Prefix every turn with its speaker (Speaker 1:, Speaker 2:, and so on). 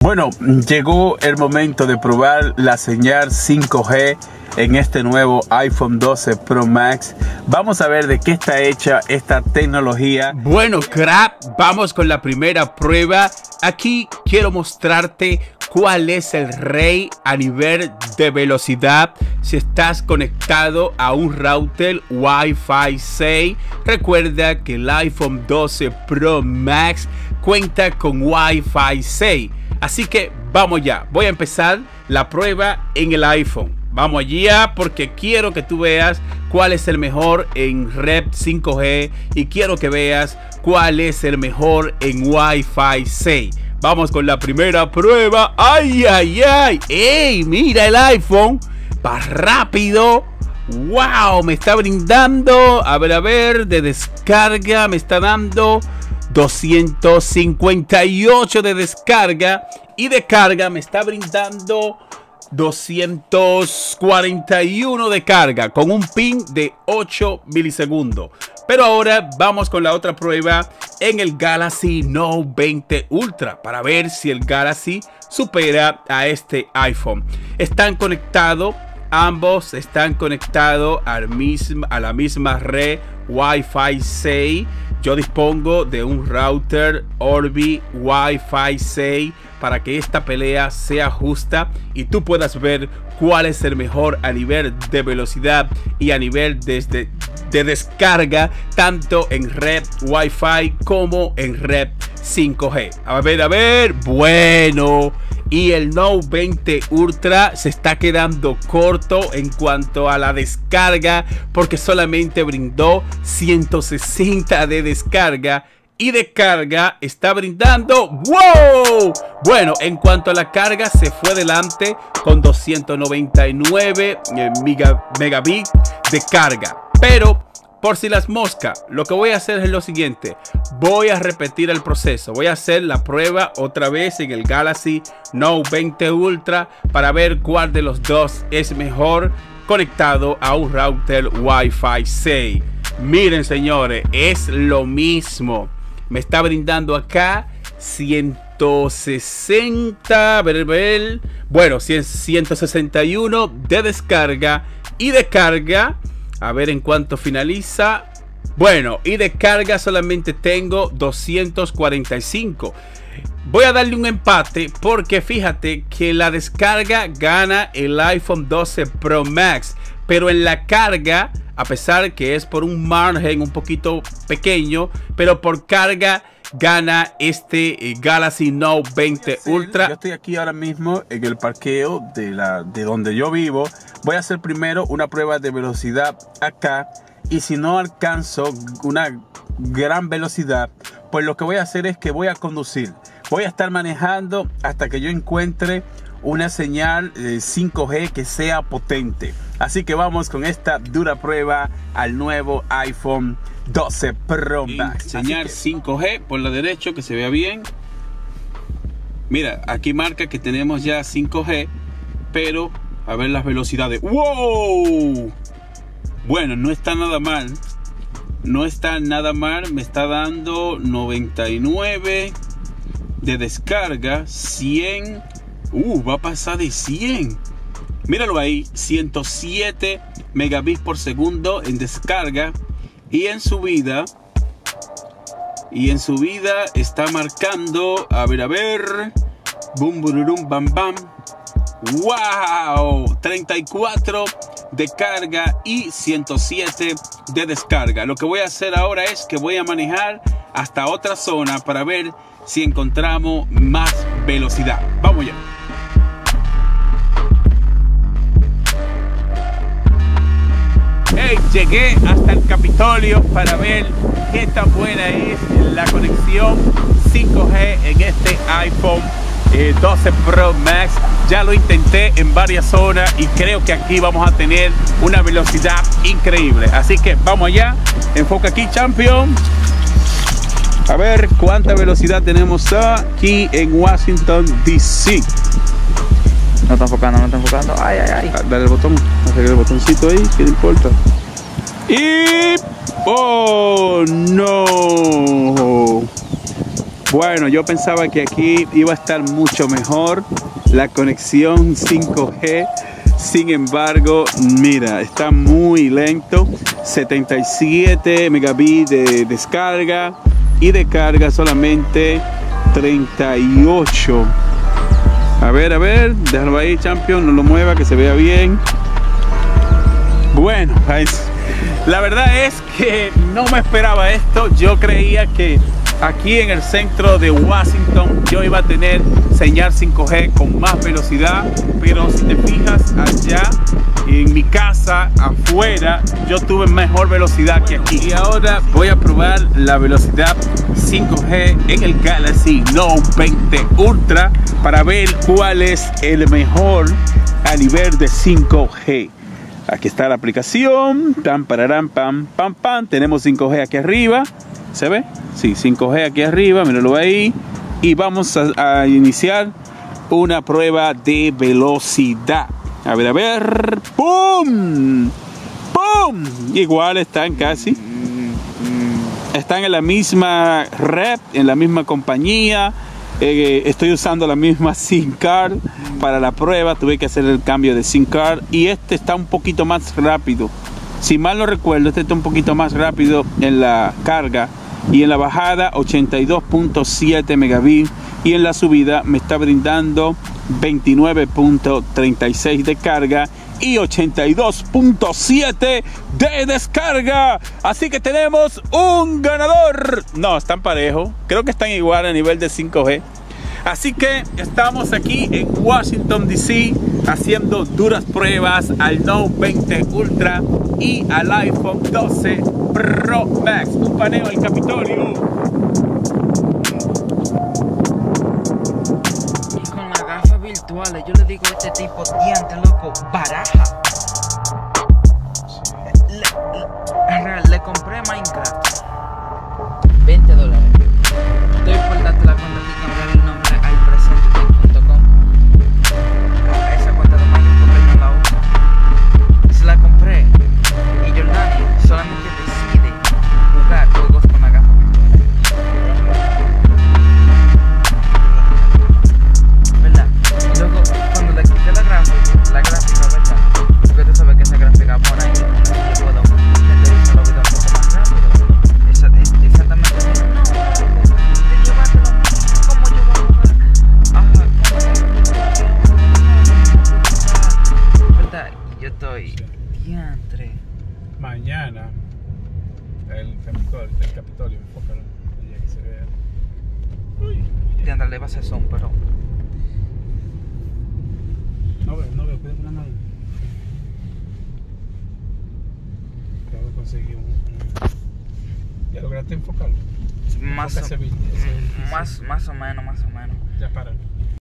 Speaker 1: Bueno, llegó el momento de probar la señal 5G en este nuevo iPhone 12 Pro Max. Vamos a ver de qué está hecha esta tecnología.
Speaker 2: Bueno, crack, vamos con la primera prueba. Aquí quiero mostrarte cuál es el rey a nivel de velocidad si estás conectado a un router Wi-Fi 6. Recuerda que el iPhone 12 Pro Max cuenta con Wi-Fi 6. Así que vamos ya, voy a empezar la prueba en el iPhone. Vamos allá porque quiero que tú veas cuál es el mejor en red 5G y quiero que veas cuál es el mejor en Wi-Fi 6. Vamos con la primera prueba. ¡Ay, ay, ay! ¡Ey! Mira el iPhone. Va rápido. ¡Wow! Me está brindando. A ver, de descarga me está dando 258 de descarga. Y de carga me está brindando 241 de carga con un ping de 8 milisegundos. Pero ahora vamos con la otra prueba en el Galaxy Note 20 Ultra para ver si el Galaxy supera a este iPhone. Están conectados, ambos están conectados a la misma red Wi-Fi 6. Yo dispongo de un router Orbi Wi-Fi 6 para que esta pelea sea justa y tú puedas ver cuál es el mejor a nivel de velocidad y a nivel de descarga, tanto en red Wi-Fi como en red 5G. A ver, bueno. Y el Note 20 Ultra se está quedando corto en cuanto a la descarga porque solamente brindó 160 de descarga y de carga está brindando ¡wow! Bueno, en cuanto a la carga se fue adelante con 299 megabits de carga. Pero por si las moscas, lo que voy a hacer es lo siguiente. Voy a repetir el proceso. Voy a hacer la prueba otra vez en el Galaxy Note 20 Ultra para ver cuál de los dos es mejor conectado a un router Wi-Fi 6. Miren, señores, es lo mismo. Me está brindando acá 160, bueno, 161 de descarga y de carga. A ver en cuánto finaliza. Bueno, y de carga solamente tengo 245. Voy a darle un empate porque fíjate que la descarga gana el iPhone 12 Pro Max. Pero en la carga, a pesar que es por un margen un poquito pequeño, pero por carga gana este Galaxy Note 20 Ultra.
Speaker 1: Yo estoy aquí ahora mismo en el parqueo de donde yo vivo. Voy a hacer primero una prueba de velocidad acá. Y si no alcanzo una gran velocidad, pues lo que voy a hacer es que voy a conducir. Voy a estar manejando hasta que yo encuentre una señal 5G que sea potente. Así que vamos con esta dura prueba al nuevo iPhone 12 Pro Max.
Speaker 2: Señal 5G por la derecha, que se vea bien. Mira, aquí marca que tenemos ya 5G, pero a ver las velocidades. ¡Wow! Bueno, no está nada mal. No está nada mal. Me está dando 99 de descarga, 100. Va a pasar de 100. Míralo ahí, 107 megabits por segundo en descarga. Y en subida está marcando, a ver, bum bururum bam bam. Wow, 34 de carga y 107 de descarga. Lo que voy a hacer ahora es que voy a manejar hasta otra zona para ver si encontramos más velocidad. Vamos ya. Hey, llegué hasta el Capitolio para ver qué tan buena es la conexión 5G en este iPhone 12 Pro Max. Ya lo intenté en varias zonas y creo que aquí vamos a tener una velocidad increíble. Así que vamos allá. Enfoca aquí, champion. A ver cuánta velocidad tenemos aquí en Washington DC.
Speaker 3: No está enfocando, no está enfocando. Ay, ay, ay.
Speaker 1: Dale el botón, hacer el botoncito ahí, que no importa. Y... ¡oh, no! Bueno, yo pensaba que aquí iba a estar mucho mejor la conexión 5G. Sin embargo, mira, está muy lento. 77 megabits de descarga y de carga solamente 38. A ver, déjalo ahí, Champion, no lo mueva, que se vea bien. Bueno, la verdad es que no me esperaba esto. Yo creía que aquí en el centro de Washington yo iba a tener señal 5G con más velocidad, pero si te fijas allá en mi casa afuera yo tuve mejor velocidad que aquí. Y ahora voy a probar la velocidad 5G en el Galaxy Note 20 Ultra para ver cuál es el mejor a nivel de 5G. Aquí está la aplicación, pam, pararán, pam, pam, pam. Tenemos 5G aquí arriba, ¿se ve? Sí, 5G aquí arriba, míralo ahí. Y vamos a iniciar una prueba de velocidad. A ver, ¡pum! ¡Pum! Igual están casi. Están en la misma red, en la misma compañía. Estoy usando la misma SIM card para la prueba. Tuve que hacer el cambio de SIM card y este está un poquito más rápido. Si mal no recuerdo, este está un poquito más rápido en la carga y en la bajada 82.7 megabits y en la subida me está brindando 29.36 de carga y 82.7 de descarga. Así que tenemos un ganador. No, están parejos. Creo que están igual a nivel de 5G. Así que estamos aquí en Washington DC haciendo duras pruebas al Note 20 Ultra y al iPhone 12 Pro Max. Un paneo al Capitolio.
Speaker 3: Virtuales, yo le digo a este tipo, diante loco, baraja. Le compré Minecraft $20. Estoy por darte la cuenta y cambiar el nombre a ipresente.com. Esa cuenta de Minecraft porque no la uso. Se la compré y Jordani solamente decide jugar juegos con la gafa. Luego, cuando le quité la gráfica, ¿verdad? Porque tú sabes que esa gráfica por ahí, yo puedo renderizar los videos un poco más rápido. Exactamente. No, llévatelo, ¿cómo yo voy a jugar? ¿Verdad? Y yo estoy diantre.
Speaker 1: Mañana el Capitolio, enfócalo, ya que se vea.
Speaker 3: Diantre, le va a hacer zoom, pero
Speaker 1: no veo, cuidado con la mano. Acabo de conseguir ¿Ya lograste enfocarlo?
Speaker 3: más o menos.
Speaker 1: Ya para.